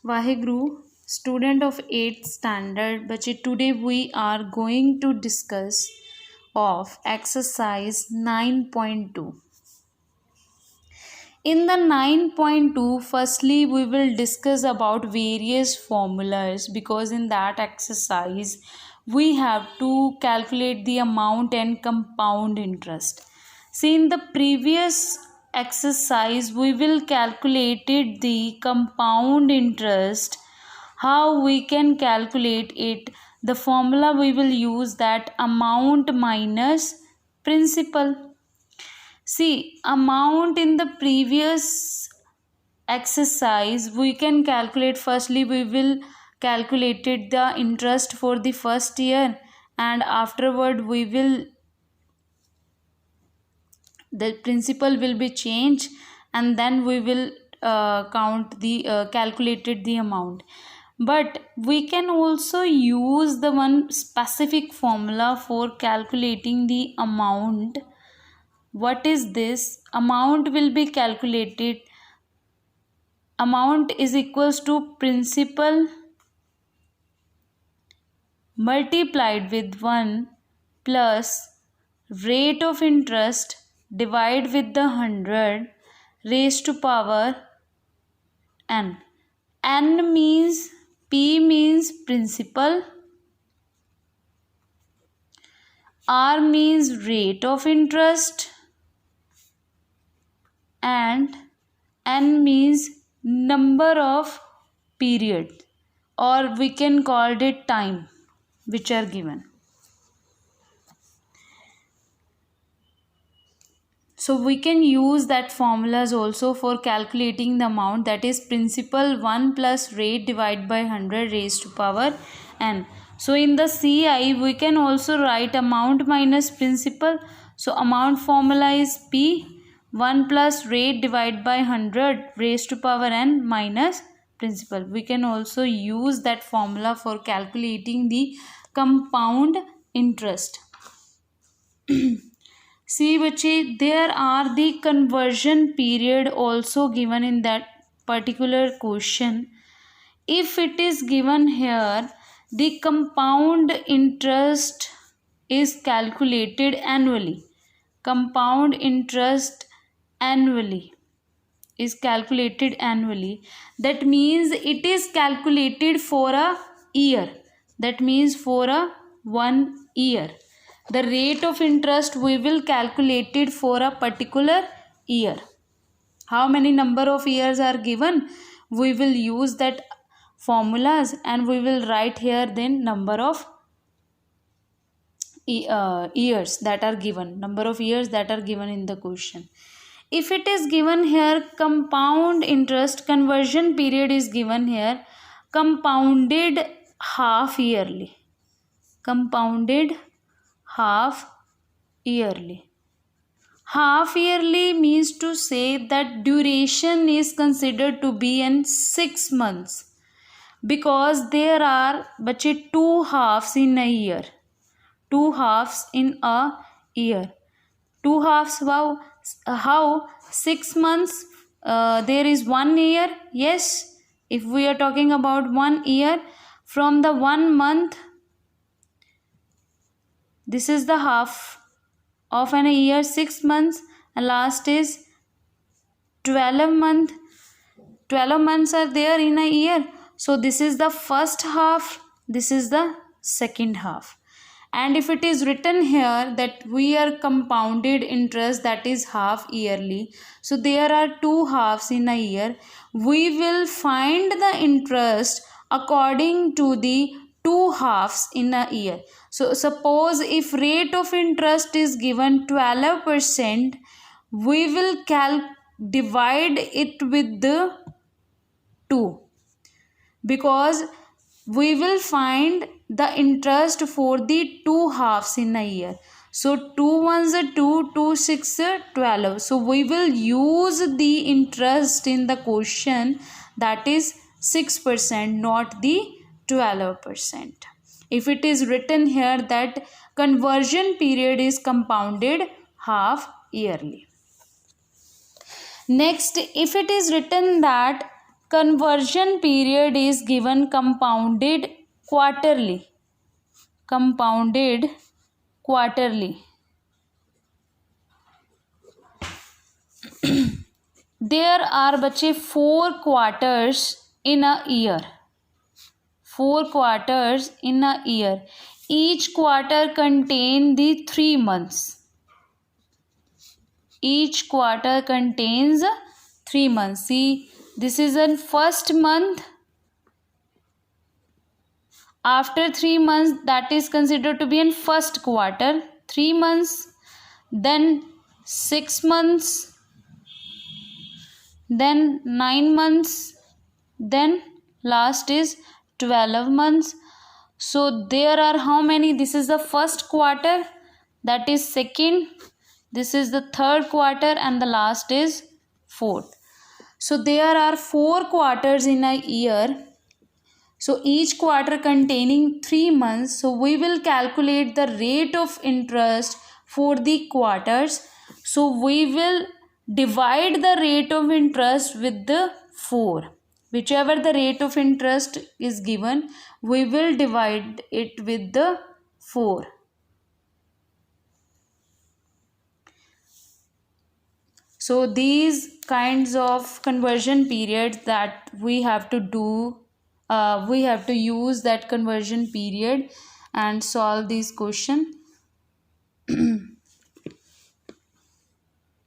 Waheguru, student of 8th standard, बच्चे today we are going to discuss of exercise 9.2. In the 9.2, firstly we will discuss about various formulas, because in that exercise we have to calculate the amount and compound interest. See, in the previous exercise we will calculated the compound interest. How we can calculate it? The formula we will use that amount minus principal. See, amount in the previous exercise we can calculate. Firstly we will calculated the interest for the first year, and afterward we will the principal will be changed, and then we will count the calculated the amount. But we can also use the one specific formula for calculating the amount. What is this? Amount will be calculated. Amount is equals to principal multiplied with 1 plus rate of interest divide with the 100 raised to power n. N means, P means principal, R means rate of interest, and N means number of period, or we can call it time which are given. So we can use that formulas also for calculating the amount, that is principal 1 plus rate divided by 100 raised to power n. So in the CI we can also write amount minus principal. So amount formula is P, 1 plus rate divided by 100 raised to power n minus principal. We can also use that formula for calculating the compound interest. See बच्चे, there are the conversion period also given in that particular question. If it is given here, the compound interest is calculated annually. Compound interest annually is calculated annually. That means it is calculated for a year. That means for a 1 year. The rate of interest we will calculate it for a particular year. How many number of years are given? We will use that formulas and we will write here then number of years that are given. Number of years that are given in the question. If it is given here compound interest conversion period is given here compounded half yearly. Compounded half yearly. Half yearly means to say that duration is considered to be in 6 months, because there are बच्चे 2 halves in a year. 2 halves in a year. 2 halves, how 6 months, there is 1 year. Yes, if we are talking about 1 year, from the 1 month, this is the half of an year, 6 months, and last is 12 months. 12 months are there in a year. So this is the first half, this is the second half. And if it is written here that we are compounded interest, that is half yearly, so there are 2 halves in a year, we will find the interest according to the 2 halves in a year. So suppose if rate of interest is given 12%, we will divide it with the 2, because we will find the interest for the 2 halves in a year. So 2 ones are 2, 2 6 are 12. So we will use the interest in the question, that is 6%, not the 12%. If it is written here that conversion period is compounded half yearly. Next, if it is written that conversion period is given compounded quarterly. Compounded quarterly. There are बच्चे 4 quarters in a year. 4 quarters in a year. Each quarter contain the 3 months. Each quarter contains 3 months. See, this is a first month. After 3 months, that is considered to be in first quarter. 3 months, then 6 months, then 9 months, then last is 12 months. So there are how many? This is the first quarter, that is second, this is the third quarter, and the last is fourth. So there are 4 quarters in a year. So each quarter containing 3 months. So we will calculate the rate of interest for the quarters. So we will divide the rate of interest with the 4. Whichever the rate of interest is given, we will divide it with the 4. So these kinds of conversion periods that we have to do, we have to use that conversion period and solve these questions.